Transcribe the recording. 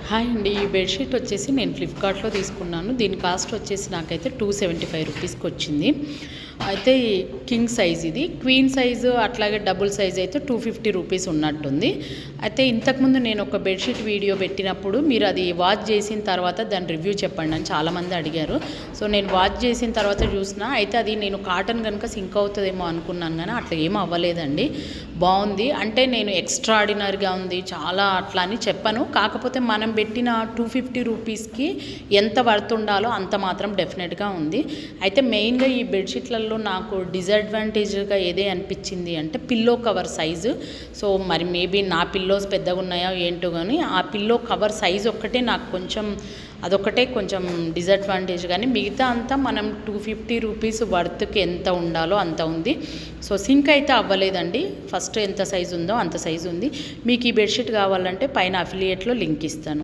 Hi అండి. ఈ bedsheet వచ్చేసి నేను ఫ్లిప్కార్ట్లో తీసుకున్నాను. దీని కాస్ట్ వచ్చేసి నాకైతే 275 రూపీస్కి వచ్చింది. అయితే కింగ్ సైజ్ ఇది. క్వీన్ సైజు అట్లాగే డబుల్ సైజ్ అయితే 250 రూపీస్ ఉన్నట్టుంది. అయితే ఇంతకుముందు నేను ఒక బెడ్షీట్ వీడియో పెట్టినప్పుడు మీరు అది వాష్ చేసిన తర్వాత దాని రివ్యూ చెప్పండి అని చాలామంది అడిగారు. సో నేను వాష్ చేసిన తర్వాత చూసిన అయితే అది నేను కాటన్ కనుక సింక్ అవుతుందేమో అనుకున్నాను, కానీ అట్లా ఏం అవ్వలేదండి. బాగుంది. అంటే నేను ఎక్స్ట్రాడినరీగా ఉంది చాలా అట్లా అని చెప్పను. కాకపోతే మనం పెట్టిన 250 రూపీస్కి ఎంత వర్త్ ఉండాలో అంత మాత్రం డెఫినెట్గా ఉంది. అయితే మెయిన్గా ఈ బెడ్షీట్లలో నాకు డిసడ్వాంటేజ్గా ఏదే అనిపించింది అంటే పిల్లో కవర్ సైజు. సో మరి మేబీ నా పిల్లోస్ పెద్దగా ఉన్నాయో ఏంటో, కానీ ఆ పిల్లో కవర్ సైజు ఒక్కటే నాకు కొంచెం అదొక్కటే కొంచెం డిసడ్వాంటేజ్, కానీ మిగతా అంతా మనం 250 రూపీస్ వర్త్కి ఎంత ఉండాలో అంత ఉంది. సో సింక్ అయితే అవ్వలేదండి. ఫస్ట్ ఎంత సైజు ఉందో అంత సైజు ఉంది. మీకు ఈ బెడ్షీట్ కావాలంటే పైన అఫిలియేట్లో లింక్ ఇస్తాను.